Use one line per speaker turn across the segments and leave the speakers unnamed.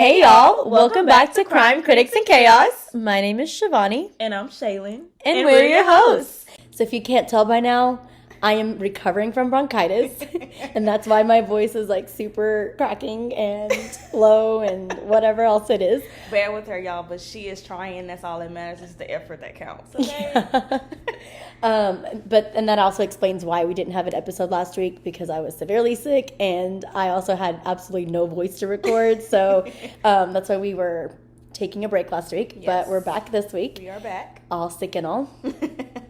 Hey y'all, welcome back to Crime Critics and Chaos. My name is Shivani.
And I'm Shaylin.
And we're your hosts. So if you can't tell by now, I am recovering from bronchitis. And that's why my voice is like super cracking and low and whatever else it is.
Bear with her, y'all, but she is trying. That's all that matters. It's the effort that counts. Okay?
Yeah. And that also explains why we didn't have an episode last week, because I was severely sick and I also had absolutely no voice to record. So that's why we were taking a break last week. Yes. But we're back this week.
We are back.
All sick and all.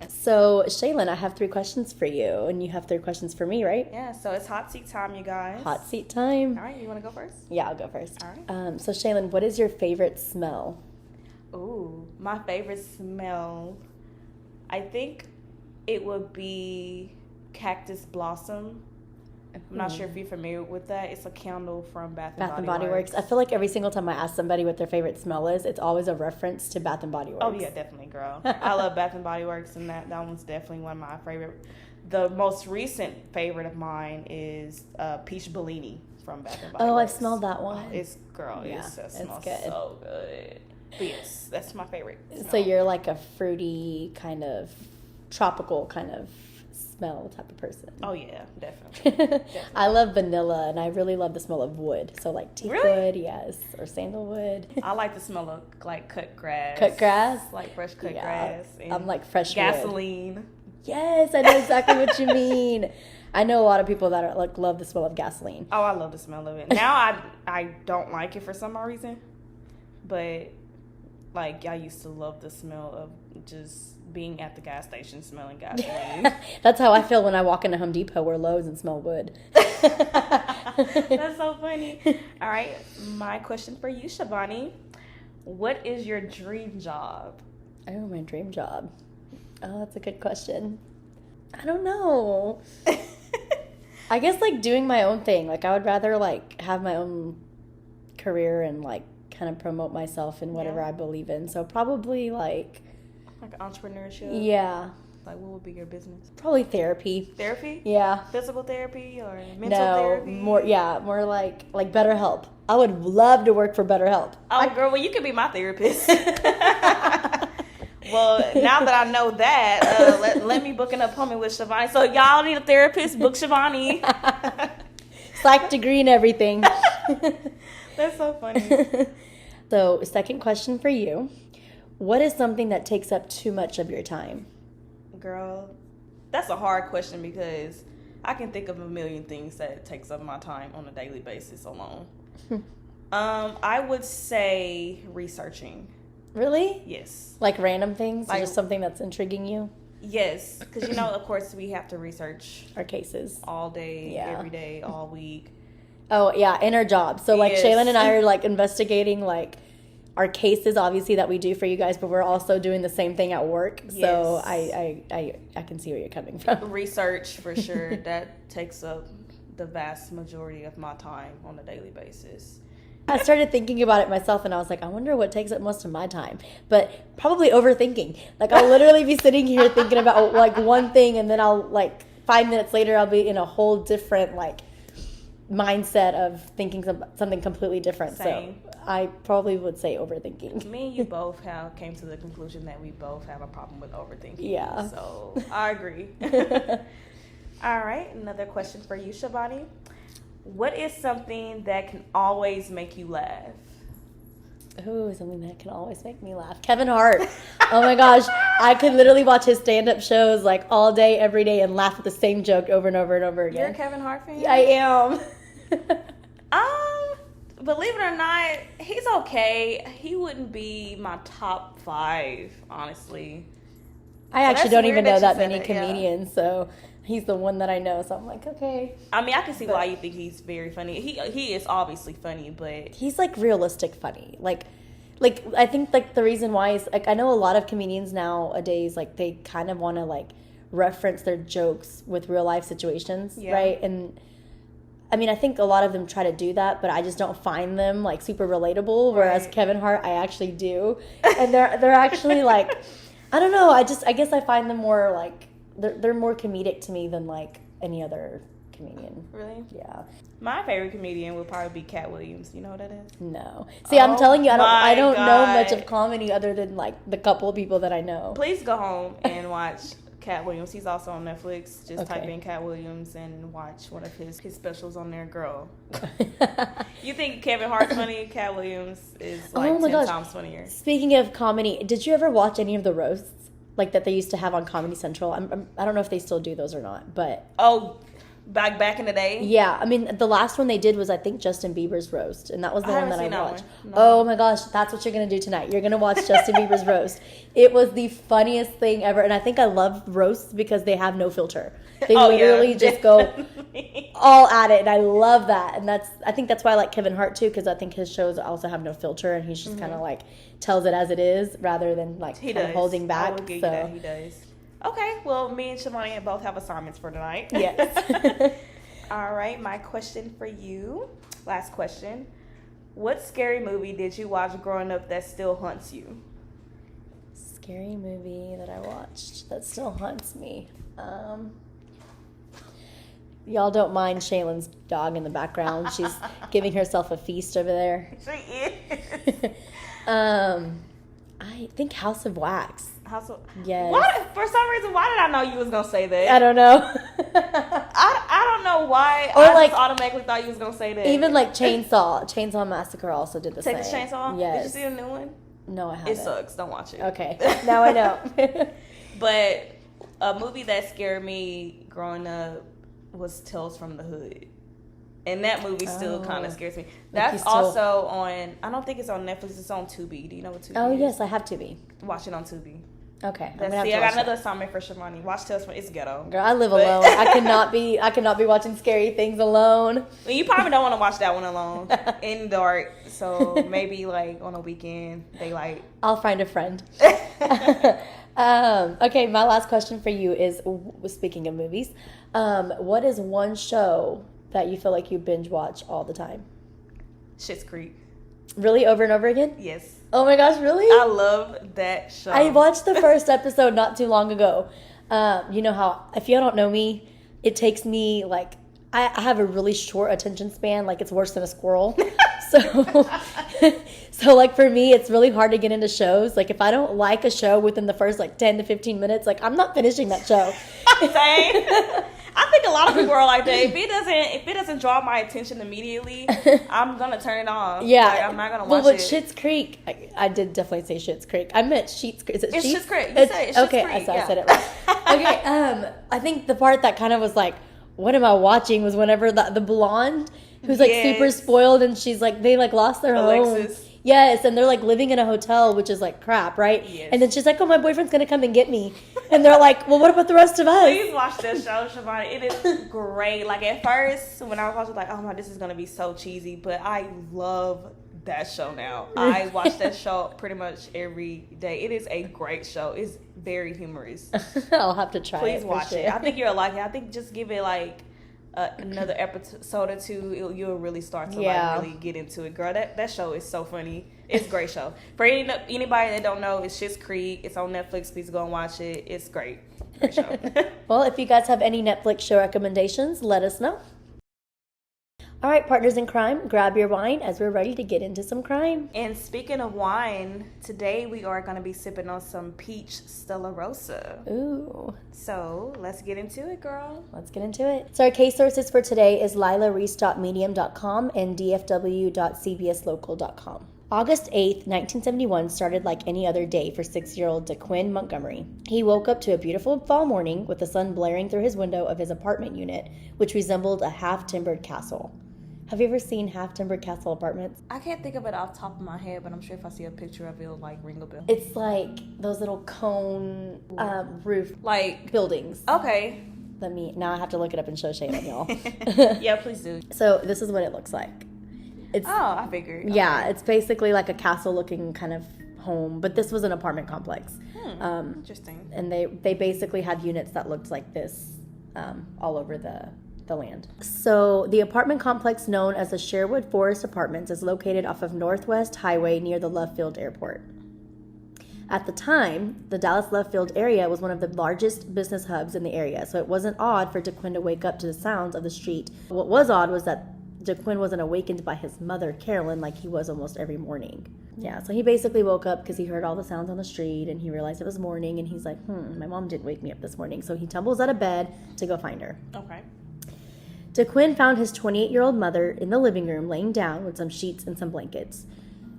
So, Shaylin, I have 3 questions for you, and you have 3 questions for me, right?
Yeah, so it's hot seat time, you guys.
Hot seat time.
All right, you want to go first?
Yeah, I'll go first.
All right.
So, Shaylin, what is your favorite smell?
Ooh, my favorite smell, I think it would be cactus blossom. I'm not sure if you're familiar with that. It's a candle from Bath and Body Works.
I feel like every single time I ask somebody what their favorite smell is, it's always a reference to Bath and Body Works.
Oh, yeah, definitely, girl. I love Bath and Body Works, and that one's definitely one of my favorite. The most recent favorite of mine is Peach Bellini from Bath and Body Works.
Oh, I've smelled that one.
It smells
good.
so good. But yes, that's my favorite smell.
So you're like a fruity kind of tropical kind of smell type of person.
Oh yeah, definitely.
I love vanilla, and I really love the smell of wood. So like teak wood, yes, or sandalwood.
I like the smell of like cut grass. Like fresh cut grass. And
I'm like fresh
gasoline.
Wood. Yes, I know exactly what you mean. I know a lot of people that are like love the smell of gasoline.
Oh, I love the smell of it. Now I don't like it for some reason, but like I used to love the smell of just being at the gas station smelling gasoline.
That's how I feel when I walk into Home Depot or Lowe's and smell wood.
That's so funny. All right, my question for you, Shivani. What is your dream job?
Oh, my dream job. Oh, that's a good question. I don't know. I guess like doing my own thing. Like I would rather like have my own career and like kind of promote myself in whatever I believe in. So probably like
entrepreneurship.
Yeah.
Like what would be your business?
Probably therapy.
Therapy?
Yeah.
Physical therapy or mental therapy?
More like BetterHelp. I would love to work for BetterHelp.
Oh, girl, well you could be my therapist. Well, now that I know that, let me book an appointment with Shivani. So y'all need a therapist, book Shivani.
Psych degree and everything.
That's so funny.
So, second question for you. What is something that takes up too much of your time?
Girl, that's a hard question because I can think of a million things that takes up my time on a daily basis alone. I would say researching.
Really?
Yes. Like
random things? Like, or just something that's intriguing you?
Yes. Because, you know, of course, we have to research
our cases
all day, every day, all week.
Oh, yeah, in our job. So, like, Shaylin and I are, like, investigating, like, our cases, obviously, that we do for you guys, but we're also doing the same thing at work. Yes. So, I can see where you're coming from.
Research, for sure. That takes up the vast majority of my time on a daily basis.
I started thinking about it myself, and I was like, I wonder what takes up most of my time. But probably overthinking. Like, I'll literally be sitting here thinking about, like, one thing, and then I'll, like, 5 minutes later, I'll be in a whole different, like, mindset of thinking something completely different. Same. So I probably would say overthinking.
Me and you both came to the conclusion that we both have a problem with overthinking.
Yeah.
So I agree. All right, another question for you, Shivani. What is something that can always make you laugh?
Oh, something that can always make me laugh. Kevin Hart. Oh my gosh. I could literally watch his stand-up shows like all day, every day, and laugh at the same joke over and over and over again.
You're a Kevin Hart fan?
I am.
Believe it or not, he's okay. He wouldn't be my top 5, honestly.
I actually don't even know that many comedians, so he's the one that I know. So I'm like, okay.
I mean, I can see why you think he's very funny. He is obviously funny, but
he's like realistic funny. Like I think like the reason why is like I know a lot of comedians nowadays like they kind of want to like reference their jokes with real life situations, right? And I mean, I think a lot of them try to do that, but I just don't find them like super relatable. Whereas Kevin Hart, I actually do, and they're actually like, I don't know. I guess I find them more like they're more comedic to me than like any other comedian. comedian.
Really?
Yeah.
My favorite comedian would probably be Cat Williams. You know who that is?
No. See, I'm telling you, I don't know much of comedy other than like the couple of people that I know.
Please go home and watch Cat Williams. He's also on Netflix. Just type in Cat Williams and watch one of his specials on there, girl. You think Kevin Hart's funny? Cat Williams is like 10 times funnier.
Speaking of comedy, did you ever watch any of the roasts like that they used to have on Comedy Central? I don't know if they still do those or not, but
back in the day.
Yeah, I mean the last one they did was I think Justin Bieber's roast, and that was the one that I watched.
No.
Oh my gosh, that's what you're gonna do tonight. You're gonna watch Justin Bieber's roast. It was the funniest thing ever, and I think I love roasts because they have no filter. They literally just go all at it, and I love that. And I think that's why I like Kevin Hart too, because I think his shows also have no filter, and he's just kind of like tells it as it is rather than like kind of holding back.
I will give you that. He does. Okay, well, me and Shivani both have assignments for tonight.
Yes.
All right, my question for you, last question. What scary movie did you watch growing up that still haunts you?
Scary movie that I watched that still haunts me. Y'all don't mind Shaylin's dog in the background. She's giving herself a feast over there.
She is.
I think House of Wax. Yes.
What? For some reason, why did I know you was gonna say that?
I don't know.
I don't know why.
Or
I
like,
just automatically thought you was gonna say that.
Even like Chainsaw Massacre also did the same.
Texas Chainsaw?
Yes.
Did you see the new one?
No, I haven't.
It sucks. Don't watch it.
Okay. Now I know.
But a movie that scared me growing up was Tales from the Hood. And that movie still kind of scares me. That's also on, I don't think it's on Netflix. It's on Tubi. Do you know what Tubi is?
Oh, yes, I have Tubi.
Watch it on Tubi.
Okay.
I got another assignment for Shivani. Watch Tales from, it's ghetto.
Girl, I live alone. I cannot be watching scary things alone.
Well, you probably don't want to watch that one alone in the dark. So maybe like on a weekend, daylight.
I'll find a friend. Okay, my last question for you is, speaking of movies, what is one show that you feel like you binge watch all the time?
Schitt's Creek.
Really? Over and over again?
Yes.
Oh my gosh, really?
I love that show.
I watched the first episode not too long ago. You know how, if you don't know me, it takes me like, I have a really short attention span. Like it's worse than a squirrel. So like for me, it's really hard to get into shows. Like if I don't like a show within the first like 10 to 15 minutes, like I'm not finishing that show.
Same. I think a lot of people are like that. If it doesn't draw my attention immediately, I'm gonna turn it off.
Yeah,
like, I'm not gonna watch
it.
But
Schitt's Creek, I did definitely say Schitt's Creek. I meant Sheets Creek. Is it
It's
Sheets?
Schitt's Creek. You say it's Schitt's Creek.
Okay, I said it right. Okay, I think the part that kind of was like, what am I watching? Was whenever the blonde who's like super spoiled and she's like they like lost their home. Yes, and they're like living in a hotel, which is like crap, right? Yes. And then she's like, "Oh, my boyfriend's gonna come and get me," and they're like, "Well, what about the rest of us?"
Please watch this show, Shivani. It is great. Like at first, when I was watching, like, "Oh my, this is gonna be so cheesy," but I love that show now. I watch that show pretty much every day. It is a great show. It's very humorous.
I'll have to try.
Please watch it. I think you'll like it. I think just give it like another episode or two, you'll really start to like really get into it. Girl, that show is so funny. It's a great show. For anybody that don't know, it's Schitt's Creek. It's on Netflix. Please go and watch it. It's great. Great show.
Well, if you guys have any Netflix show recommendations, let us know. All right, partners in crime, grab your wine as we're ready to get into some crime.
And speaking of wine, today we are going to be sipping on some peach Stella Rosa.
Ooh.
So let's get into it, girl.
Let's get into it. So our case sources for today is lilareese.medium.com and dfw.cbslocal.com. August 8th, 1971 started like any other day for 6-year-old DeQuinn Montgomery. He woke up to a beautiful fall morning with the sun blaring through his window of his apartment unit, which resembled a half-timbered castle. Have you ever seen half-timbered castle apartments?
I can't think of it off the top of my head, but I'm sure if I see a picture of it, it'll like ring a bell.
It's like those little cone roof
like
buildings.
Okay.
Now I have to look it up and show Shayla, y'all.
Yeah, please do.
So this is what it looks like.
I figured. Okay.
Yeah, it's basically like a castle-looking kind of home, but this was an apartment complex.
Interesting.
And they basically had units that looked like this all over the land. So the apartment complex known as the Sherwood Forest Apartments is located off of Northwest Highway near the Love Field Airport. At the time, the Dallas Love Field area was one of the largest business hubs in the area, so it wasn't odd for DeQuinn to wake up to the sounds of the street. What was odd was that DeQuinn wasn't awakened by his mother, Carolyn, like he was almost every morning. Yeah, so he basically woke up because he heard all the sounds on the street, and he realized it was morning, and he's like, my mom didn't wake me up this morning. So he tumbles out of bed to go find her.
Okay.
DeQuinn found his 28-year-old mother in the living room laying down with some sheets and some blankets.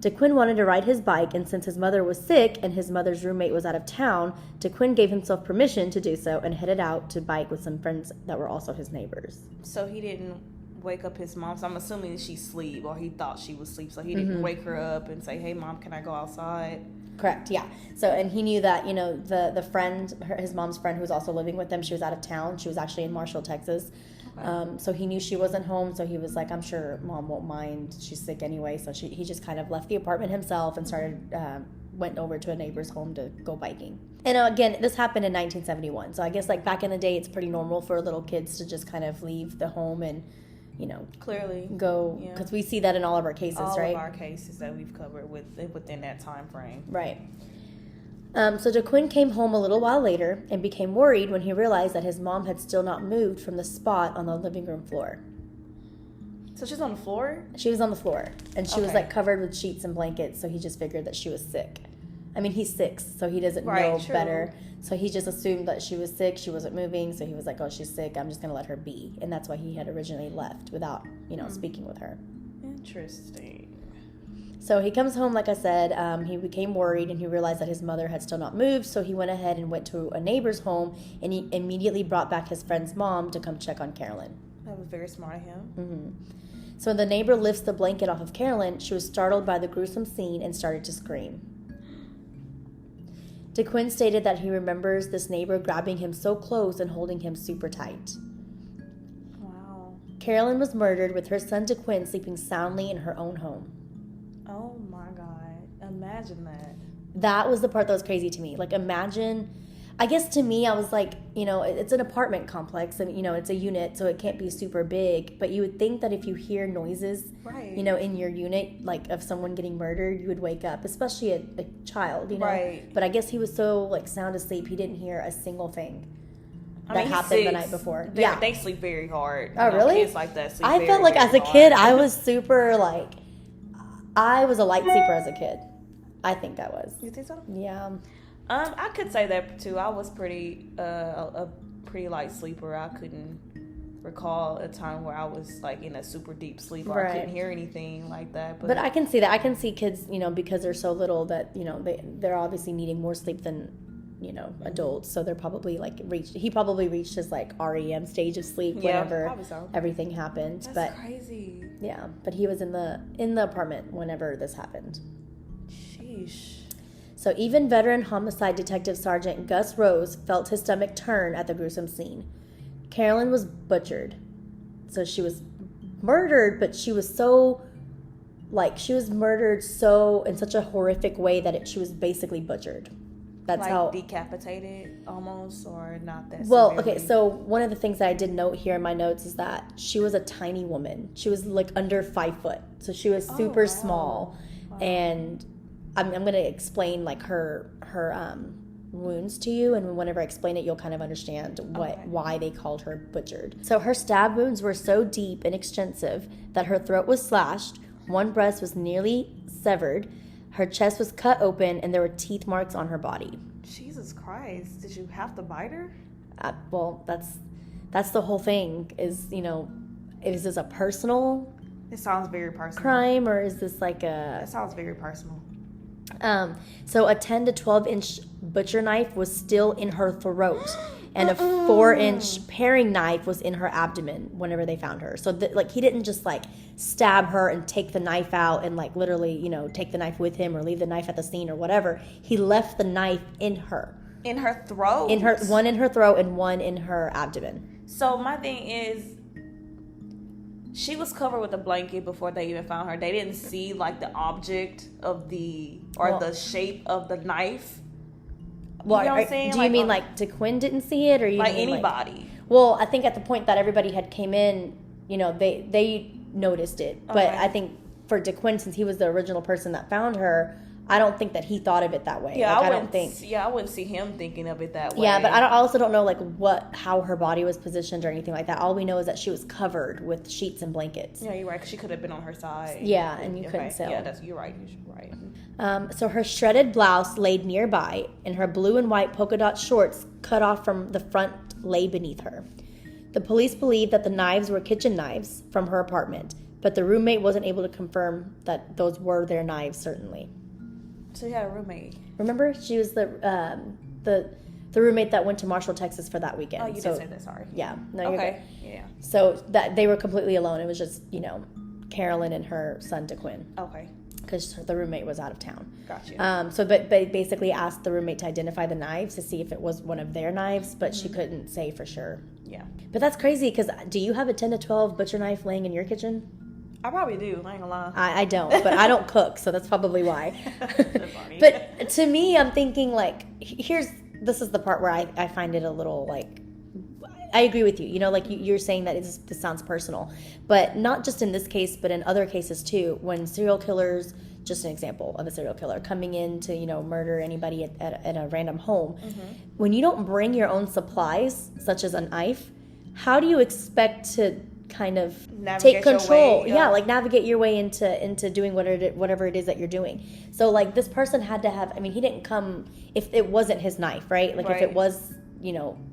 DeQuinn wanted to ride his bike, and since his mother was sick and his mother's roommate was out of town, DeQuinn gave himself permission to do so and headed out to bike with some friends that were also his neighbors.
So he didn't wake up his mom. So I'm assuming she's asleep, or he thought she was asleep. So he didn't wake her up and say, "Hey, Mom, can I go outside?"
Correct, yeah. So, and he knew that, the friend, his mom's friend who was also living with them, she was out of town. She was actually in Marshall, Texas. So he knew she wasn't home, so he was like, I'm sure Mom won't mind. She's sick anyway. So he just kind of left the apartment himself and went over to a neighbor's home to go biking. And again, this happened in 1971. So I guess like back in the day, it's pretty normal for little kids to just kind of leave the home and,
clearly
go, because we see that in all of our cases, right?
All of our cases that we've covered within that time frame.
Right. So DeQuinn came home a little while later and became worried when he realized that his mom had still not moved from the spot on the living room floor.
So she's on the floor?
She was on the floor, and she was like covered with sheets and blankets, so he just figured that she was sick. I mean, he's 6, so he doesn't know better. So he just assumed that she was sick, she wasn't moving, so he was like, oh, she's sick, I'm just going to let her be. And that's why he had originally left without, speaking with her.
Interesting.
So he comes home, like I said, he became worried, and he realized that his mother had still not moved, so he went ahead and went to a neighbor's home, and he immediately brought back his friend's mom to come check on Carolyn.
That was very smart of him.
Mm-hmm. So when the neighbor lifts the blanket off of Carolyn, she was startled by the gruesome scene and started to scream. DeQuinn stated that he remembers this neighbor grabbing him so close and holding him super tight.
Wow.
Carolyn was murdered with her son DeQuinn sleeping soundly in her own home.
Oh my God. Imagine that.
That was the part that was crazy to me. Like, imagine, I guess to me, I was like, it's an apartment complex and, it's a unit, so it can't be super big. But you would think that if you hear noises,
right,
in your unit, like of someone getting murdered, you would wake up, especially a child,
Right.
But I guess he was so, like, sound asleep, he didn't hear a single thing that happened the night before.
They sleep very hard.
Oh, really?
Kids like that sleep
I felt like as a kid, I was super, like, I was a light sleeper as a kid. I think I was.
You think so?
Yeah.
I could say that too. I was pretty a pretty light sleeper. I couldn't recall a time where I was like in a super deep sleep or I couldn't hear anything like that.
But I can see that. I can see kids, because they're so little that they're obviously needing more sleep than adults. So they're probably like he probably reached his like REM stage of sleep whenever everything happened.
That's crazy.
Yeah, but he was in the apartment whenever this happened.
Sheesh.
So even veteran homicide detective Sergeant Gus Rose felt his stomach turn at the gruesome scene. Carolyn was butchered. So she was murdered, but she was murdered in such a horrific way that she was basically butchered. That's
like
how
decapitated almost, or not that
well
severely?
Okay, so one of the things that I did note here in my notes is that she was a tiny woman. She was like under 5 foot, so she was super small. Wow. And I'm going to explain like her wounds to you, and whenever I explain it, you'll kind of understand why they called her butchered. So her stab wounds were so deep and extensive that her throat was slashed, one breast was nearly severed, her chest was cut open, and there were teeth marks on her body.
Jesus Christ! Did you have to bite her?
Well, that's the whole thing. Is this a personal?
It sounds very personal.
Crime, or is this like a?
It sounds very personal.
So a 10 to 12 inch butcher knife was still in her throat, and a 4-inch paring knife was in her abdomen whenever they found her. So he didn't just like stab her and take the knife out and like literally, take the knife with him or leave the knife at the scene or whatever. He left the knife in her.
In her throat?
One in her throat and one in her abdomen.
So my thing is, she was covered with a blanket before they even found her. They didn't see like the object of the shape of the knife.
Well, you know what I'm saying? Do you mean like DeQuinn didn't see it, or you
like
mean
anybody?
Well, I think at the point that everybody had came in, they noticed it. But I think for DeQuinn, since he was the original person that found her, I don't think that he thought of it that way.
Yeah,
like, I don't think.
Yeah, I wouldn't see him thinking of it that way.
Yeah, but I also don't know like how her body was positioned or anything like that. All we know is that she was covered with sheets and blankets.
Yeah, you're right. Because she could have been on her side.
Yeah, and you couldn't tell.
Yeah, you're right. You're right.
So her shredded blouse laid nearby, and her blue and white polka dot shorts cut off from the front lay beneath her. The police believe that the knives were kitchen knives from her apartment, but the roommate wasn't able to confirm that those were their knives. Certainly.
So you had a roommate.
Remember, she was the roommate that went to Marshall, Texas for that weekend.
Oh, you did say that. Sorry.
Yeah. No, you're
okay.
Good.
Yeah.
So that they were completely alone. It was just Carolyn and her son DeQuinn.
Okay.
Because the roommate was out of town.
Gotcha.
So but they basically asked the roommate to identify the knives to see if it was one of their knives, but she couldn't say for sure.
Yeah.
But that's crazy because do you have a 10 to 12 butcher knife laying in your kitchen?
I probably do. I ain't gonna lie.
I don't, but I don't cook, so that's probably why. But to me, I'm thinking like, this is the part where I find it a little like, I agree with you. Like you're saying that this sounds personal, but not just in this case, but in other cases too. When serial killers, just an example of a serial killer coming in to murder anybody at a random home, when you don't bring your own supplies, such as a knife, how do you expect to kind of take control? Like navigate your way into doing whatever it is that you're doing. So like this person had to have. I mean, he didn't come if it wasn't his knife, right? Like if it was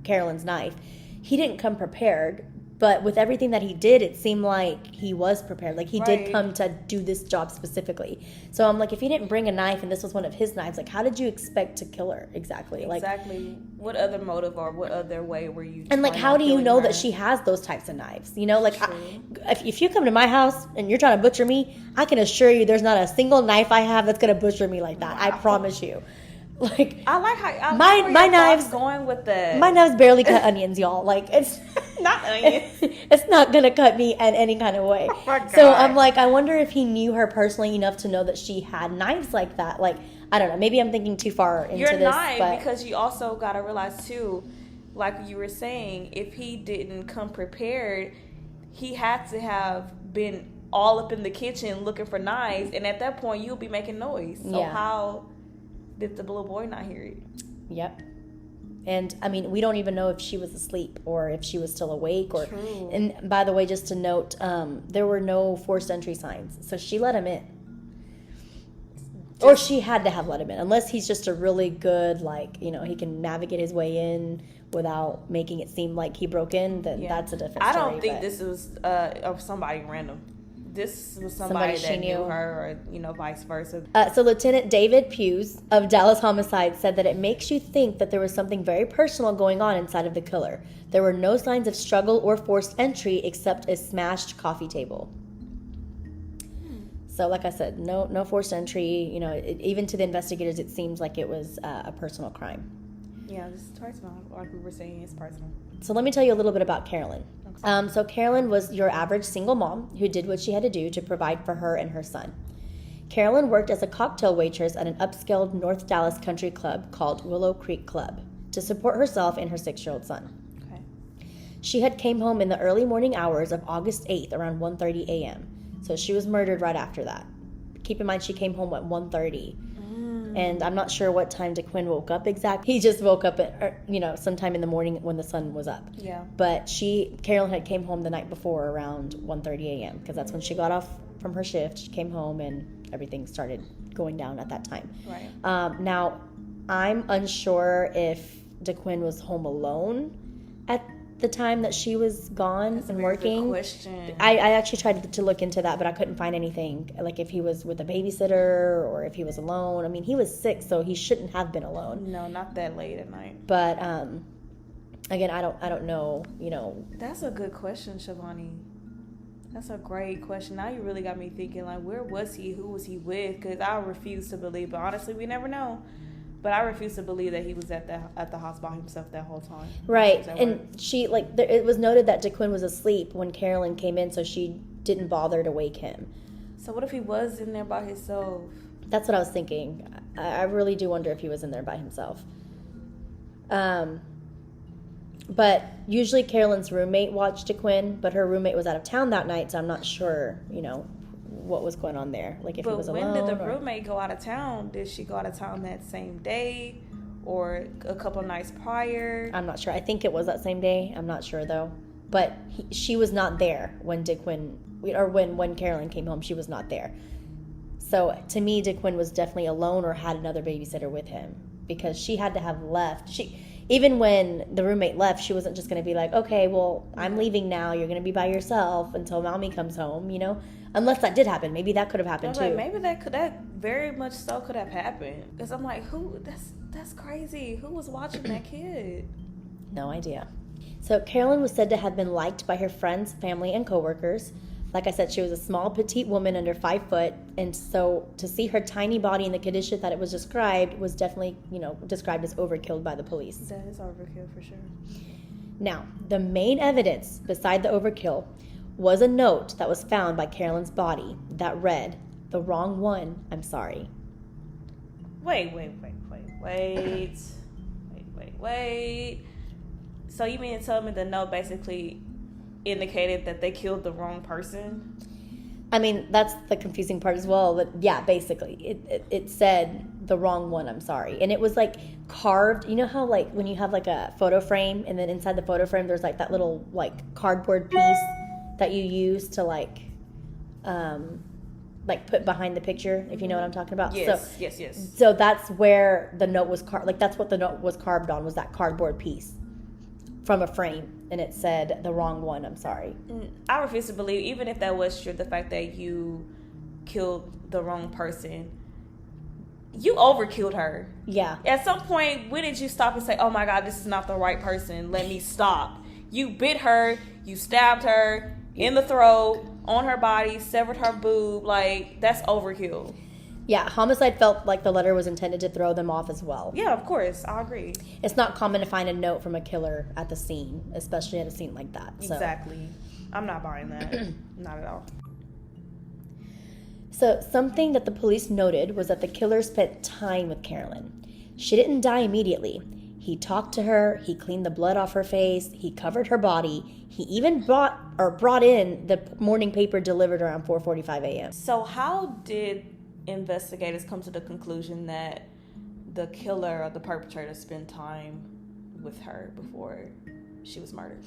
Carolyn's knife. He didn't come prepared, but with everything that he did, it seemed like he was prepared. Like he did come to do this job specifically. So I'm like, if he didn't bring a knife and this was one of his knives, like how did you expect to kill her exactly?
Exactly. What other motive or what other way were you?
And like, how do you know that she has those types of knives? Like, if you come to my house and you're trying to butcher me, I can assure you, there's not a single knife I have that's gonna butcher me like that. Wow. I promise you. Like
I like how
my knives
going with the
my knives barely cut onions, y'all. Like it's
not onions.
It's not gonna cut me in any kind of way.
Oh my God.
So I'm like, I wonder if he knew her personally enough to know that she had knives like that. Like I don't know. Maybe I'm thinking too far into
You're
this.
not, because you also gotta realize too, like you were saying, if he didn't come prepared, he had to have been all up in the kitchen looking for knives, and at that point you'll be making noise. So how did the little boy not hear it?
Yep. And I mean, we don't even know if she was asleep or if she was still awake. Or
True.
And by the way, just to note, there were no forced entry signs, so she let him in. Or she had to have let him in, unless he's just a really good, like, he can navigate his way in without making it seem like he broke in. Then that's a different story.
I don't think this was of somebody random. This was somebody that knew her, or vice versa.
So Lieutenant David Hughes of Dallas Homicide said that it makes you think that there was something very personal going on inside of the killer. There were no signs of struggle or forced entry except a smashed coffee table. So like I said, no forced entry. Even to the investigators, it seems like it was a personal crime.
Yeah, this is personal. Like we were saying, it's personal.
So let me tell you a little bit about Carolyn.
Okay.
So Carolyn was your average single mom who did what she had to do to provide for her and her son. Carolyn worked as a cocktail waitress at an upscale North Dallas country club called Willow Creek Club to support herself and her 6-year-old son.
Okay. She
had came home in the early morning hours of August 8th around 1:30 a.m. So she was murdered right after that. Keep in mind, she came home at 1:30. And I'm not sure what time DeQuinn woke up exactly. He just woke up at, sometime in the morning when the sun was up.
Yeah.
But Carolyn had came home the night before around 1:30 a.m. because that's when she got off from her shift. She came home and everything started going down at that time.
Right.
Now, I'm unsure if DeQuinn was home alone at the time that she was gone and working.
Good question.
I actually tried to look into that, but I couldn't find anything. Like if he was with a babysitter or if he was alone. I mean, he was sick, so he shouldn't have been alone.
No, not that late at night.
But again, I don't know.
That's a good question, Shivani. That's a great question. Now you really got me thinking. Like, where was he? Who was he with? Because I refuse to believe. But honestly, we never know. But I refuse to believe that he was at the house by himself that whole time.
Right. And it was noted that DeQuinn was asleep when Carolyn came in, so she didn't bother to wake him.
So what if he was in there by himself?
That's what I was thinking. I really do wonder if he was in there by himself. But usually Carolyn's roommate watched DeQuinn, but her roommate was out of town that night, so I'm not sure, what was going on there. Like if he was alone.
But when did the roommate go out of town? Did she go out of town that same day or a couple of nights prior?
I'm not sure. I think it was that same day. I'm not sure though. But she was not there when when Carolyn came home. She was not there. So to me, DeQuinn was definitely alone or had another babysitter with him, because she had to have left. Even when the roommate left, she wasn't just going to be like, okay, well, I'm leaving now. You're going to be by yourself until mommy comes home, you know? Unless that did happen. Maybe that could have happened too.
Like, maybe that very much so could have happened. Because I'm like, that's crazy. Who was watching that kid?
No idea. So Carolyn was said to have been liked by her friends, family, and coworkers. Like I said, she was a small, petite woman under 5 foot, and so to see her tiny body in the condition that it was described was definitely, described as overkill by the police.
That is overkill for sure.
Now, the main evidence beside the overkill was a note that was found by Carolyn's body that read, "The wrong one, I'm sorry."
Wait. So you mean to tell me the note basically indicated that they killed the wrong person?
I mean, that's the confusing part as well. But yeah, basically, it said "the wrong one, I'm sorry," and it was like carved. You know how like when you have like a photo frame, and then inside the photo frame there's like that little like cardboard piece that you use to like put behind the picture, if you know what I'm talking about.
Yes.
So that's where the note was carved. Like that's what the note was carved on, was that cardboard piece from a frame, and it said "the wrong one, I'm sorry."
I refuse to believe, even if that was true, the fact that you killed the wrong person. You overkilled her.
Yeah.
At some point, when did you stop and say, "Oh my God, this is not the right person. Let me stop"? You bit her. You stabbed her in the throat, on her body, severed her boob. Like, that's overkill.
Yeah, homicide felt like the letter was intended to throw them off as well.
Yeah, of course. I agree.
It's not common to find a note from a killer at the scene, especially at a scene like that. So.
Exactly. I'm not buying that. Not at all.
So something that the police noted was that the killer spent time with Carolyn. She didn't die immediately. He talked to her, he cleaned the blood off her face, he covered her body, he even brought in the morning paper delivered around 4:45 a.m.
So how did investigators come to the conclusion that the killer or the perpetrator spent time with her before she was murdered?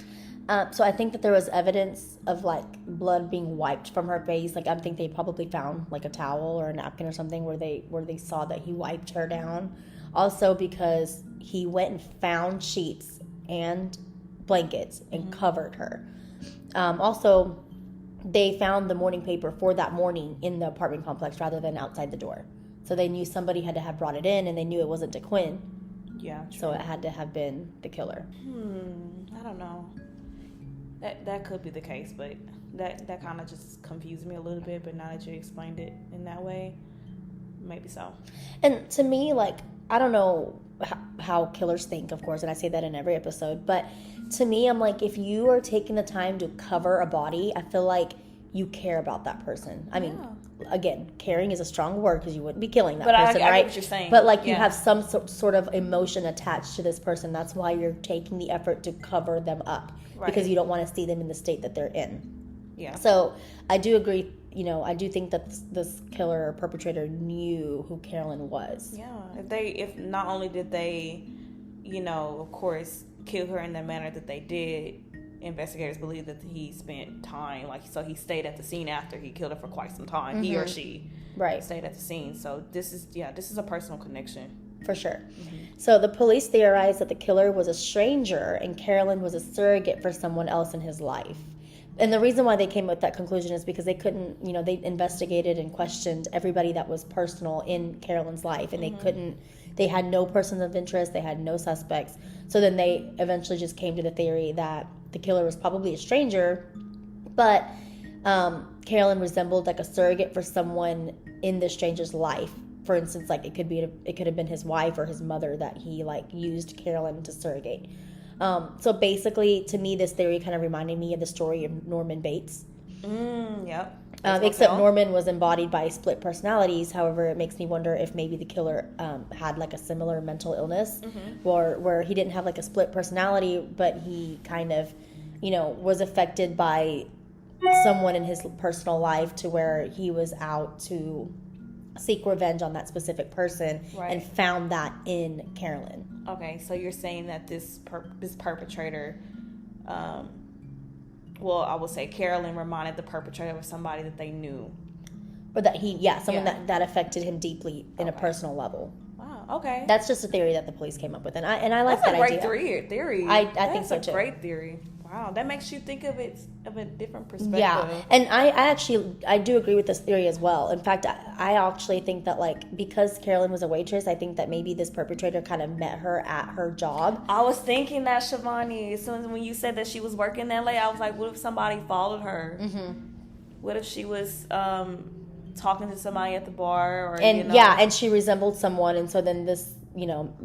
So I think that there was evidence of like blood being wiped from her face. Like I think they probably found like a towel or a napkin or something where they saw that he wiped her down. Also because he went and found sheets and blankets and covered her. Also, they found the morning paper for that morning in the apartment complex rather than outside the door. So they knew somebody had to have brought it in, and they knew it wasn't DeQuinn.
Yeah, true.
So it had to have been the killer.
I don't know. That could be the case, but that kind of just confused me a little bit. But now that you explained it in that way, maybe so.
And to me, like, I don't know how killers think, of course, and I say that in every episode, but to me, I'm like, if you are taking the time to cover a body, I feel like you care about that person. I mean, again, caring is a strong word because you wouldn't be killing that person,
I
right?
get what you're saying.
But like you have some sort of emotion attached to this person. That's why you're taking the effort to cover them up, because you don't want to see them in the state that they're in. Yeah. So I do agree. I do think that this killer or perpetrator knew who Carolyn was.
Yeah. If not only did they, of course, kill her in the manner that they did, investigators believe that he spent time, so he stayed at the scene after he killed her for quite some time. He or she stayed at the scene. So this is a personal connection.
For sure. So the police theorized that the killer was a stranger and Carolyn was a surrogate for someone else in his life. And the reason why they came with that conclusion is because they couldn't, they investigated and questioned everybody that was personal in Carolyn's life, and they had no persons of interest, they had no suspects. So then they eventually just came to the theory that the killer was probably a stranger, but Carolyn resembled like a surrogate for someone in the stranger's life. For instance, like it could have been his wife or his mother that he used Carolyn to surrogate. So basically, to me, this theory kind of reminded me of the story of Norman Bates.
Yep.
Except Norman was embodied by split personalities. However, it makes me wonder if maybe the killer had like a similar mental illness, or where he didn't have like a split personality, but he kind of, was affected by someone in his personal life to where he was out to seek revenge on that specific person, and found that in Carolyn.
Okay, so you're saying that this perpetrator, well, I will say Carolyn reminded the perpetrator of somebody that they knew.
Or that someone that affected him deeply in a personal level.
Wow, okay.
That's just a theory that the police came up with, and I like that idea.
That's a great theory.
I think so too.
That's a great theory. Wow, that makes you think of it of a different perspective.
Yeah, and I do agree with this theory as well. In fact, I actually think that, like, because Carolyn was a waitress, I think that maybe this perpetrator kind of met her at her job.
I was thinking that, Shivani. As soon as when you said that she was working that late, I was like, what if somebody followed her? Mm-hmm. What if she was talking to somebody at the bar?
And she resembled someone, and so then this,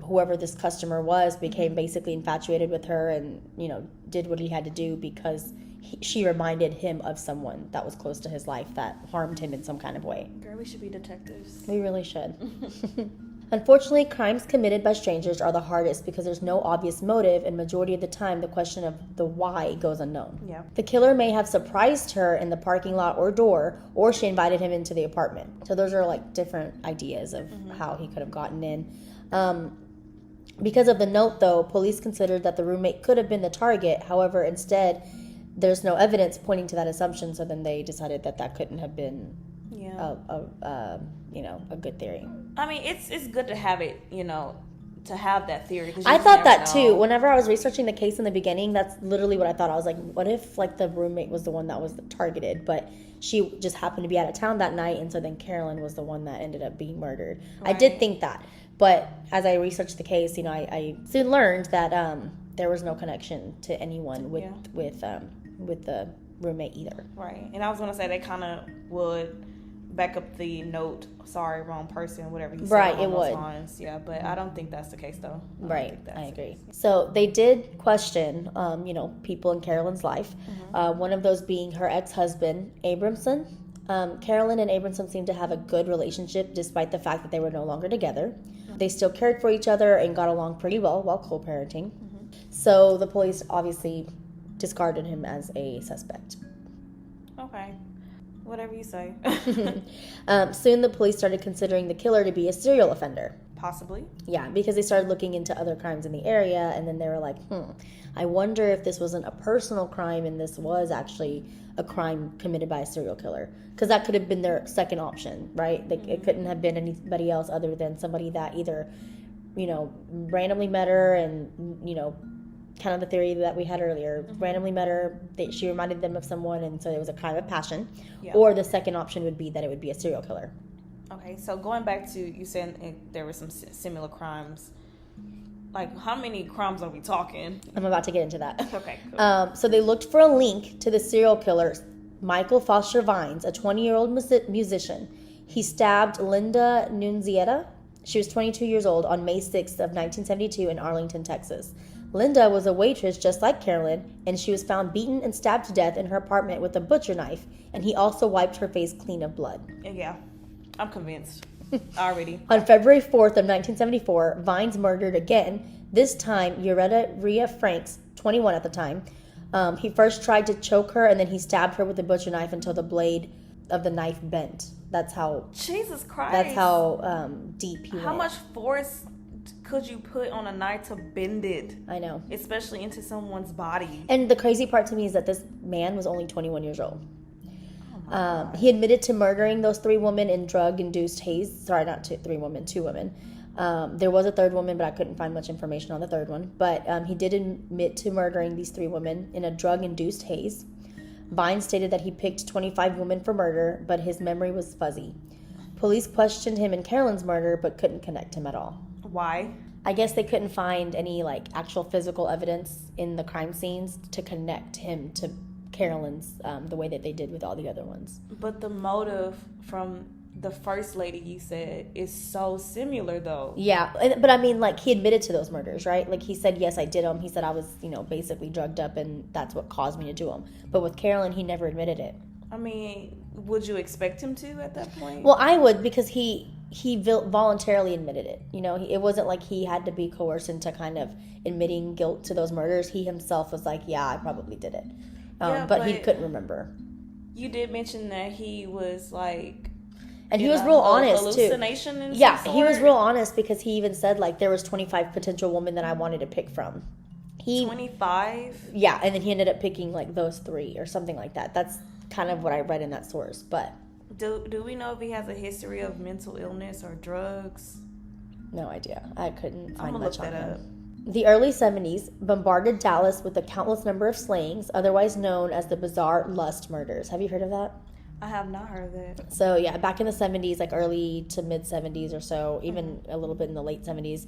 whoever this customer was became basically infatuated with her and, did what he had to do because she reminded him of someone that was close to his life that harmed him in some kind of way.
Girl, we should be detectives.
We really should. Unfortunately, crimes committed by strangers are the hardest because there's no obvious motive, and majority of the time the question of the why goes unknown. Yeah. The killer may have surprised her in the parking lot or door, or she invited him into the apartment. So those are like different ideas of how he could have gotten in. Because of the note, though, police considered that the roommate could have been the target. However, instead, there's no evidence pointing to that assumption, so then they decided that couldn't have been a good theory.
I mean, it's good to have it, to have that theory.
I thought that too. Whenever I was researching the case in the beginning, that's literally what I thought. I was like, what if like the roommate was the one that was targeted, but she just happened to be out of town that night, and so then Carolyn was the one that ended up being murdered. Right. I did think that. But as I researched the case, I soon learned that there was no connection to anyone with the roommate either.
Right. And I was going to say they kind of would back up the note, sorry, wrong person, whatever he said.
Right, it would.
Lines. Yeah, but I don't think that's the case, though.
Right, I agree. So they did question, people in Carolyn's life. One of those being her ex-husband, Abramson. Carolyn and Abramson seemed to have a good relationship despite the fact that they were no longer together. They still cared for each other and got along pretty well while co-parenting. So the police obviously discarded him as a suspect.
Okay. Whatever you say.
Soon the police started considering the killer to be a serial offender.
Possibly.
Yeah, because they started looking into other crimes in the area, and then they were like, I wonder if this wasn't a personal crime and this was actually a crime committed by a serial killer. Because that could have been their second option, right? It couldn't have been anybody else other than somebody that either, randomly met her and, kind of the theory that we had earlier, randomly met her, she reminded them of someone, and so it was a crime of passion. Yeah. Or the second option would be that it would be a serial killer.
Okay, so going back to, you said there were some similar crimes. Like, how many crimes are we talking?
I'm about to get into that.
Okay, cool.
So they looked for a link to the serial killer, Michael Foster Vines, a 20-year-old musician. He stabbed Linda Nunziata. She was 22 years old on May 6th of 1972 in Arlington, Texas. Linda was a waitress just like Carolyn, and she was found beaten and stabbed to death in her apartment with a butcher knife, and he also wiped her face clean of blood.
Yeah, I'm convinced. Already.
On February 4th of 1974, Vines murdered again, this time Yoretta Rhea Franks, 21 at the time. He first tried to choke her, and then he stabbed her with a butcher knife until the blade of the knife bent. That's how...
Jesus Christ.
That's how deep he went.
How much force could you put on a knife to bend it?
I know.
Especially into someone's body.
And the crazy part to me is that this man was only 21 years old. He admitted to murdering those three women in drug-induced haze. Sorry, not three women, two women. There was a third woman, but I couldn't find much information on the third one. But he did admit to murdering these three women in a drug-induced haze. Vines stated that he picked 25 women for murder, but his memory was fuzzy. Police questioned him in Carolyn's murder, but couldn't connect him at all.
Why?
I guess they couldn't find any actual physical evidence in the crime scenes to connect him to Carolyn's the way that they did with all the other ones.
But the motive from the first lady you said is so similar, though.
Yeah, but I mean, he admitted to those murders, right? He said, yes, I did them. He said I was, basically drugged up, and that's what caused me to do them. But with Carolyn, he never admitted it.
I mean, would you expect him to at that point?
Well, I would, because he voluntarily admitted it. It wasn't like he had to be coerced into kind of admitting guilt to those murders. He himself was like, yeah, I probably did it. But he couldn't remember.
You did mention that he was like,
and he was real honest
hallucination
too.
And
yeah, he was real honest because he even said like there was 25 potential women that I wanted to pick from.
25.
Yeah, and then he ended up picking like those 3 or something like that. That's kind of what I read in that source. But
do we know if he has a history of mental illness or drugs?
No idea. I couldn't find much on him.
Up.
The early 70s bombarded Dallas with a countless number of slayings, otherwise known as the bizarre lust murders. Have you heard of that?
I have not heard of that.
So, yeah, back in the 70s, like early to mid 70s or so, even a little bit in the late 70s,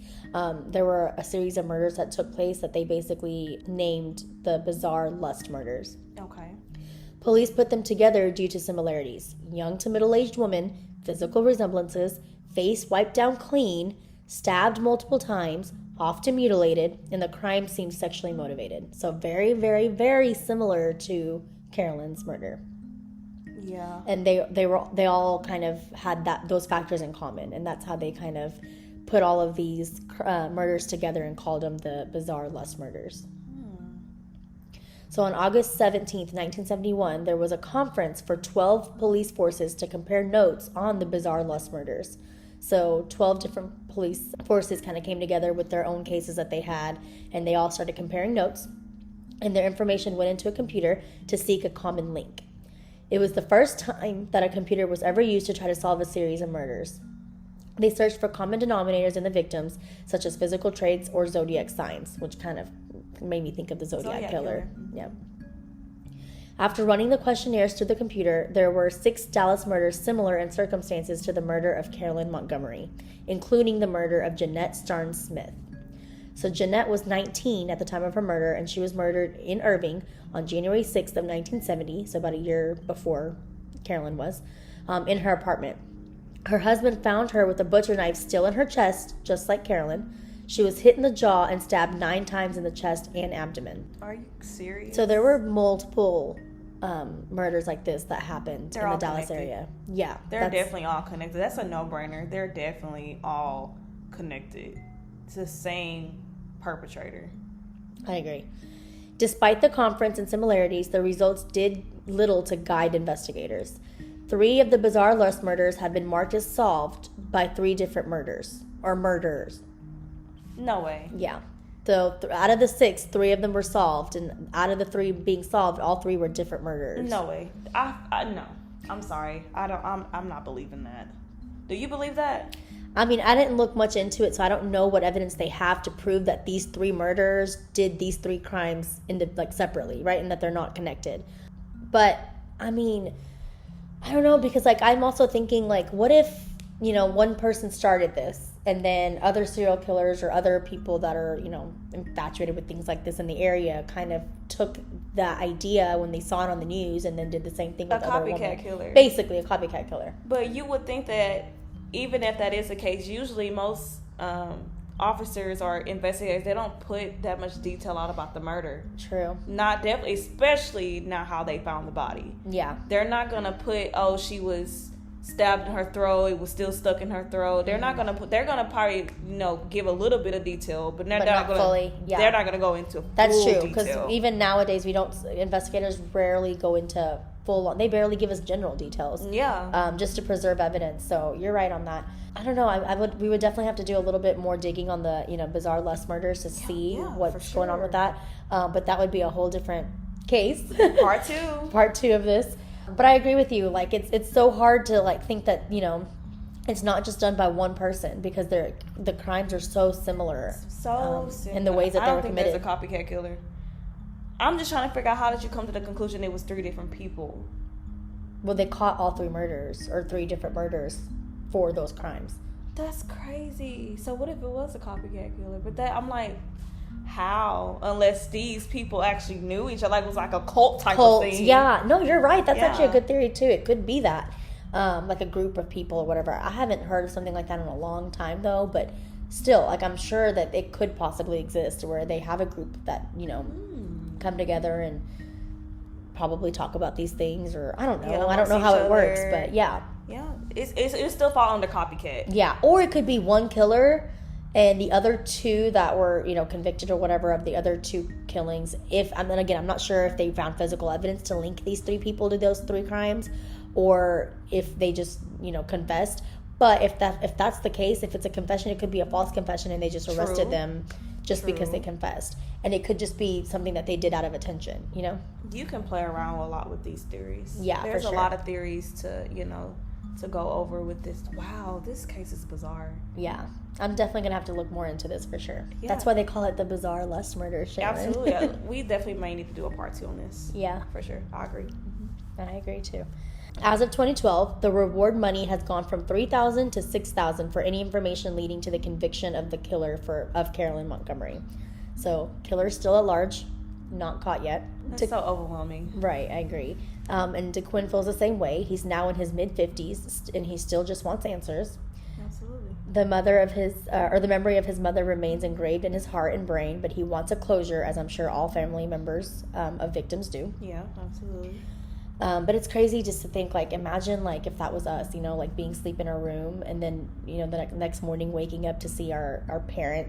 there were a series of murders that took place that they basically named the bizarre lust murders.
Okay.
Police put them together due to similarities. Young to middle-aged women, physical resemblances, face wiped down clean, stabbed multiple times, often mutilated, and the crime seemed sexually motivated. So very, very, very similar to Carolyn's murder.
Yeah.
And they all kind of had those factors in common, and that's how they kind of put all of these murders together and called them the bizarre lust murders. So on August 17th, 1971, there was a conference for 12 police forces to compare notes on the bizarre lust murders. So 12 different police forces kind of came together with their own cases that they had, and they all started comparing notes, and their information went into a computer to seek a common link. It was the first time that a computer was ever used to try to solve a series of murders. They searched for common denominators in the victims, such as physical traits or zodiac signs, which kind of made me think of the Zodiac Killer. Yeah. After running the questionnaires through the computer, there were 6 Dallas murders similar in circumstances to the murder of Carolyn Montgomery, including the murder of Jeannette Starnes-Smith. So Jeannette was 19 at the time of her murder, and she was murdered in Irving on January 6th of 1970, so about a year before Carolyn was, in her apartment. Her husband found her with a butcher knife still in her chest, just like Carolyn. She was hit in the jaw and stabbed 9 times in the chest and abdomen.
Are you serious?
So there were multiple murders like this that happened in the Dallas area. Yeah.
They're definitely all connected. That's a no-brainer. They're definitely all connected to the same perpetrator.
I agree. Despite the conference and similarities, the results did little to guide investigators. 3 of the bizarre lust murders have been marked as solved by 3 different murderers.
No way.
Yeah. So out of the 6, 3 of them were solved, and out of the 3 being solved, all 3 were different murders.
No way. No. I'm sorry. I'm not believing that. Do you believe that?
I mean, I didn't look much into it, so I don't know what evidence they have to prove that these 3 murderers did these 3 crimes separately, right? And that they're not connected. But I mean, I don't know, because I'm also thinking what if, one person started this, and then other serial killers or other people that are, infatuated with things like this in the area kind of took that idea when they saw it on the news and then did the same thing with other women. A copycat killer. Basically, a copycat killer.
But you would think that even if that is the case, usually most officers or investigators, they don't put that much detail out about the murder.
True.
Not definitely, especially not how they found the body.
Yeah.
They're not going to put, she was stabbed in her throat, it was still stuck in her throat. They're not gonna they're gonna probably give a little bit of detail, but they're not gonna
fully. Yeah,
they're not gonna go into
that's true, because even nowadays investigators rarely go into full on. They barely give us general details.
Yeah.
Just to preserve evidence. So you're right on that. I don't know. We would definitely have to do a little bit more digging on the bizarre lust murders to see what's going on with that. But that would be a whole different case.
Part 2.
Part 2 of this. But I agree with you. It's so hard to think that it's not just done by one person, because the crimes are so similar. In the ways that they were committed.
I don't think there's a copycat killer. I'm just trying to figure out, how did you come to the conclusion it was 3 different people?
Well, they caught all 3 murders, or 3 different murders for those crimes.
That's crazy. So what if it was a copycat killer? But I'm like, how? Unless these people actually knew each other, it was like a cult of thing.
Yeah, no, you're right. That's actually a good theory too. It could be that, like a group of people or whatever. I haven't heard of something like that in a long time though, but still, I'm sure that it could possibly exist, where they have a group that come together and probably talk about these things, or I don't know. I don't know how it works, but yeah.
Yeah, it still fall under copycat.
Yeah, or it could be one killer And the other two that were, convicted or whatever of the other two killings, and then again, I'm not sure if they found physical evidence to link these 3 people to those 3 crimes, or if they just, confessed. But if that's the case, if it's a confession, it could be a false confession and they just arrested them just because they confessed. And it could just be something that they did out of attention,
You can play around a lot with these theories.
Yeah,
there's
for sure.
a lot of theories to, to go over with this. Wow, this case is bizarre.
Yeah, I'm definitely gonna have to look more into this for sure.
Yeah.
That's why they call it the bizarre lust murder.
Absolutely. We definitely may need to do a part 2 on this.
Yeah,
for sure. I agree.
I agree too. As of 2012, the reward money has gone from $3,000 to $6,000 for any information leading to the conviction of the killer of Carolyn Montgomery. So, killer's still at large, not caught yet.
That's so overwhelming.
Right, I agree. And DeQuinn feels the same way. He's now in his mid-50s, and he still just wants answers.
Absolutely.
The memory of his mother remains engraved in his heart and brain, but he wants a closure, as I'm sure all family members of victims do.
Yeah, absolutely.
But it's crazy just to think, imagine, if that was us, being asleep in our room, and then, the next morning waking up to see our parent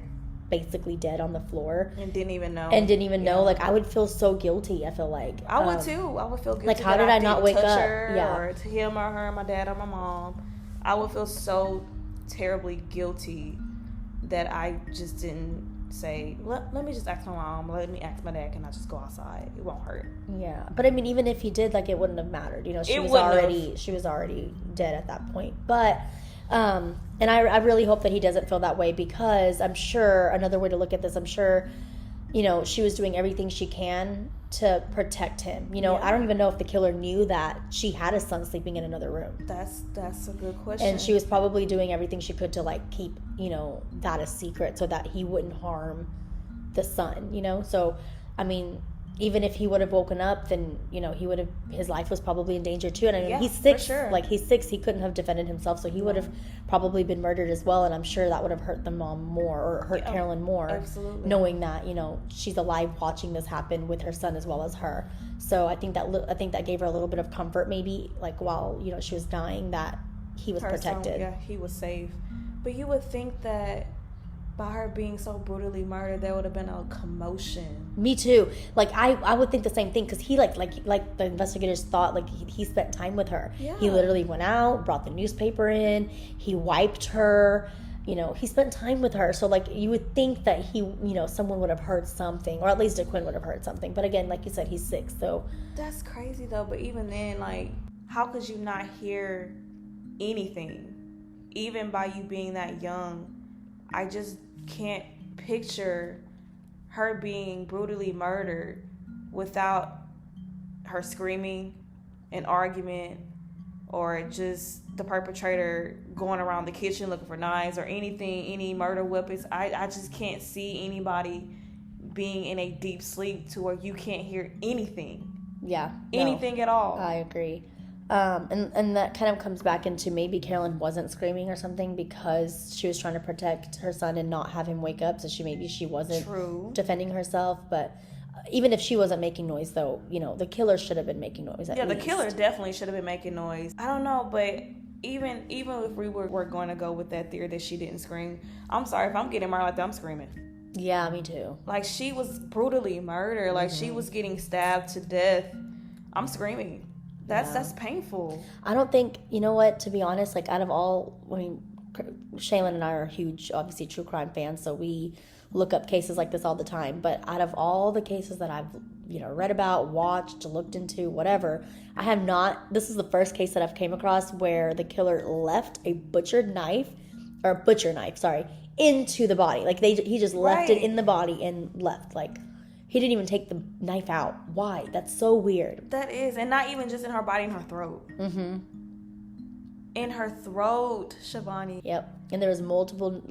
basically dead on the floor.
And didn't even know.
I would feel so guilty, I feel like.
I would too. I would feel guilty.
How did I not wake up?
Yeah. Or to him or her, my dad or my mom. I would feel so terribly guilty that I just didn't say, let me just ask my mom, let me ask my dad, can I just go outside? It won't hurt.
Yeah. But I mean, even if he did, it wouldn't have mattered. She was already dead at that point. But and I really hope that he doesn't feel that way, because I'm sure, another way to look at this, I'm sure, she was doing everything she can to protect him. Yeah. I don't even know if the killer knew that she had a son sleeping in another room.
That's a good question.
And she was probably doing everything she could to keep, that a secret so that he wouldn't harm the son, So, I mean, even if he would have woken up, then, his life was probably in danger too. And I mean, he's 6,
for sure.
He's 6, he couldn't have defended himself. So he would have probably been murdered as well. And I'm sure that would have hurt the mom more, or hurt Carolyn more.
Absolutely.
Knowing that, she's alive watching this happen with her son as well as her. So I think that gave her a little bit of comfort, maybe, while, she was dying, that he was protected.
Son, he was safe. But you would think that by her being so brutally murdered, there would have been a commotion.
Me too. I would think the same thing, because he like the investigators thought he spent time with her.
Yeah.
He literally went out, brought the newspaper in, he wiped her. He spent time with her. So you would think that he, someone would have heard something, or at least DeQuinn would have heard something. But again, like you said, he's 6, so
that's crazy though. But even then, how could you not hear anything, even by you being that young? I just can't picture her being brutally murdered without her screaming, an argument, or just the perpetrator going around the kitchen looking for knives or anything, any murder weapons. I just can't see anybody being in a deep sleep to where you can't hear anything.
Yeah.
Anything at all.
I agree. And that kind of comes back into maybe Carolyn wasn't screaming or something because she was trying to protect her son and not have him wake up, so she wasn't defending herself. But even if she wasn't making noise, though, the killer should have been making noise at least.
The killer definitely should have been making noise. I don't know, but even if we were going to go with that theory that she didn't scream, I'm sorry, if I'm getting murdered like that, I'm screaming.
Yeah, me too.
She was brutally murdered. She was getting stabbed to death. I'm screaming. That's painful. I
don't think, to be honest, out of all, Shaylin and I are huge, obviously, true crime fans, so we look up cases like this all the time. But out of all the cases that I've, read about, watched, looked into, whatever, I have not, this is the first case that I've came across where the killer left a butcher knife, into the body. He just left it in the body and left, he didn't even take the knife out. Why? That's so weird.
That is. And not even just in her body, in her throat. Mm-hmm. In her throat, Shivani.
Yep. And there was multiple,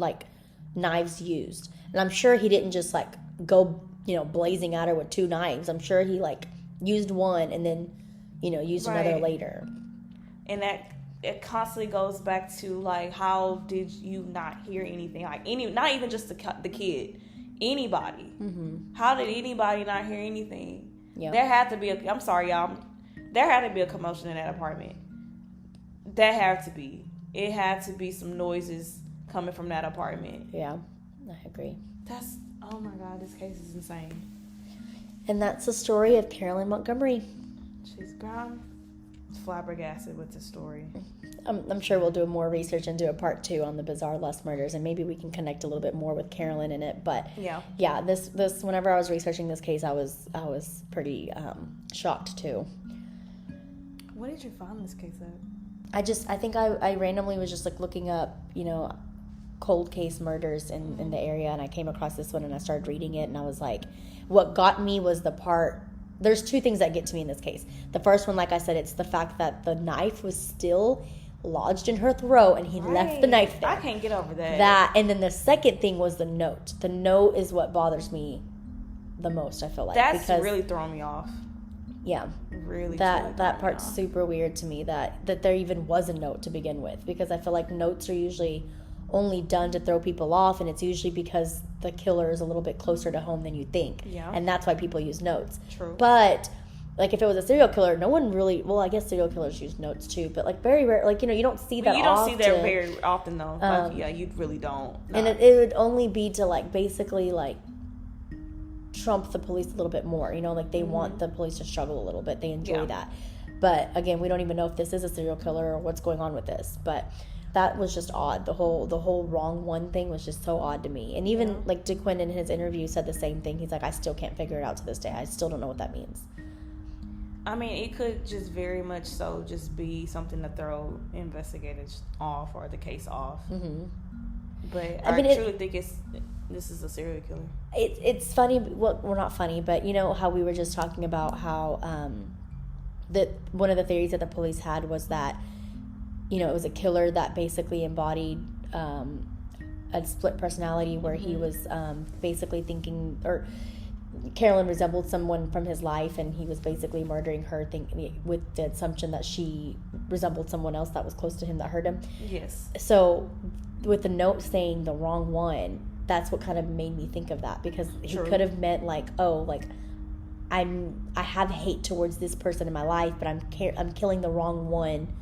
knives used. And I'm sure he didn't just, go, blazing at her with 2 knives. I'm sure he, used one and then, used another later.
And it constantly goes back to, how did you not hear anything? Not even just the kid. Anybody. Mm-hmm. How did anybody not hear anything? Yep. There had to be I'm sorry, y'all. There had to be a commotion in that apartment. There had to be. It had to be some noises coming from that apartment.
Yeah. I agree.
Oh my God, this case is insane.
And that's the story of Carolyn Montgomery.
She's gone. Flabbergasted with the story.
I'm sure we'll do more research and do a part 2 on the bizarre Lust murders, and maybe we can connect a little bit more with Carolyn in it. But yeah, this whenever I was researching this case, I was pretty shocked too.
What did you find this case at?
I think I randomly was just like looking up, cold case murders in the area, and I came across this one and I started reading it, and I was like, what got me was the part. There's 2 things that get to me in this case. The first one, like I said, it's the fact that the knife was still lodged in her throat and he left the knife there.
I can't get over that.
And then the second thing was the note. The note is what bothers me the most, I feel like.
That's really throwing me off.
Yeah.
Really.
That part's super weird to me, that there even was a note to begin with, because I feel like notes are usually only done to throw people off, and it's usually because the killer is a little bit closer to home than you think.
Yeah.
And that's why people use notes.
True.
But like if it was a serial killer, no one really, well, I guess serial killers use notes too, but like very rare, like, you don't see that often.
You don't see that very often though. You really don't. No.
And it would only be to like basically like trump the police a little bit more, like they want the police to struggle a little bit. They enjoy that. But again, we don't even know if this is a serial killer or what's going on with this. But that was just odd. The whole wrong one thing was just so odd to me. And even like DeQuinn in his interview said the same thing. He's like, I still can't figure it out to this day. I still don't know what that means.
I mean, it could just very much so just be something to throw investigators off or the case off. Mm-hmm. But I truly think this is a serial killer.
It's funny. Well, we're not funny, but how we were just talking about how that one of the theories that the police had was that it was a killer that basically embodied a split personality where he was basically thinking, or Carolyn resembled someone from his life, and he was basically murdering her with the assumption that she resembled someone else that was close to him that hurt him.
Yes.
So with the note saying the wrong one, that's what kind of made me think of that, because he could have meant like, oh, like I have hate towards this person in my life, but I'm killing the wrong one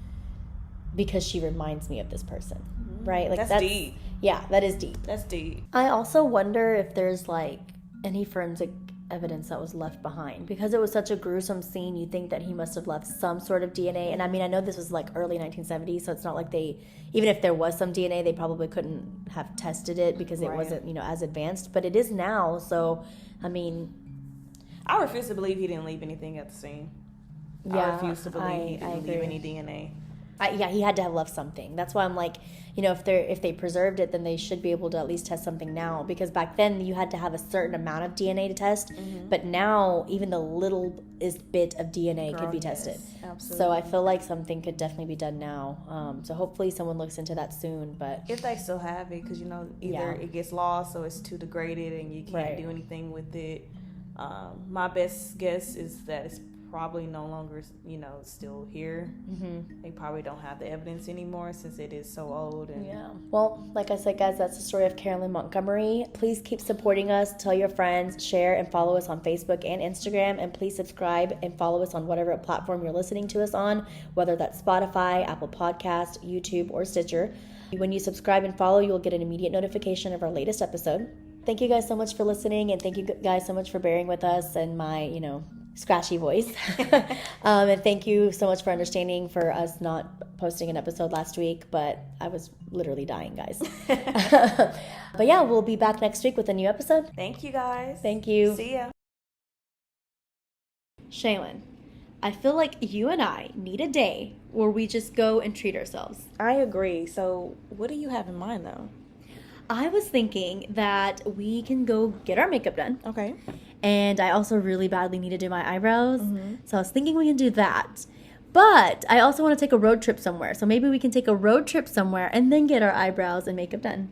because she reminds me of this person, right? Like that's
deep.
Yeah, that is deep.
That's deep.
I also wonder if there's like any forensic evidence that was left behind, because it was such a gruesome scene. You think that he must have left some sort of DNA, and I mean, I know this was like early 1970s, so it's not like even if there was some DNA, they probably couldn't have tested it because it wasn't as advanced, but it is now. So I mean,
I refuse to believe he didn't leave anything at the scene. I refuse to believe he didn't leave any DNA.
He had to have left something. That's why I'm like, if they preserved it, then they should be able to at least test something now. Because back then you had to have a certain amount of DNA to test, but now even the littlest bit of DNA could be tested.
Yes, absolutely.
So I feel like something could definitely be done now. So hopefully someone looks into that soon. But
if they still have it, because either it gets lost or it's too degraded and you can't do anything with it. My best guess is that it's probably no longer, still here. Mm-hmm. They probably don't have the evidence anymore since it is so old.
Well, like I said, guys, that's the story of Carolyn Montgomery. Please keep supporting us. Tell your friends, share, and follow us on Facebook and Instagram. And please subscribe and follow us on whatever platform you're listening to us on, whether that's Spotify, Apple Podcast, YouTube, or Stitcher. When you subscribe and follow, you'll get an immediate notification of our latest episode. Thank you guys so much for listening, and thank you guys so much for bearing with us and my, scratchy voice. And thank you so much for understanding for us not posting an episode last week, but I was literally dying, guys. But yeah, we'll be back next week with a new episode.
Thank you, guys.
Thank you.
See ya.
Shaylin, I feel like you and I need a day where we just go and treat ourselves.
I agree. So what do you have in mind, though?
I was thinking that we can go get our makeup done.
Okay.
And I also really badly need to do my eyebrows. Mm-hmm. So I was thinking we can do that. But I also want to take a road trip somewhere. So maybe we can take a road trip somewhere and then get our eyebrows and makeup done.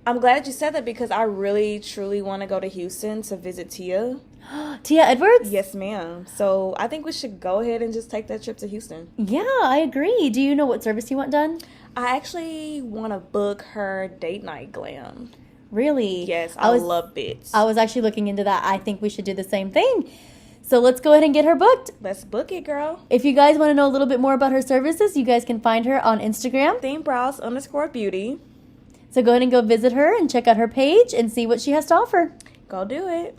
I'm glad that you said that, because I really, truly want to go to Houston to visit Tia.
Tia Edwards?
Yes, ma'am. So I think we should go ahead and just take that trip to Houston.
Yeah, I agree. Do you know what service you want done?
I actually want to book her date night glam.
Really?
Yes, I love bits.
I was actually looking into that. I think we should do the same thing. So let's go ahead and get her booked.
Let's book it, girl.
If you guys want to know a little bit more about her services, you guys can find her on Instagram.
ThemeBrows_beauty.
So go ahead and go visit her and check out her page and see what she has to offer.
Go do it.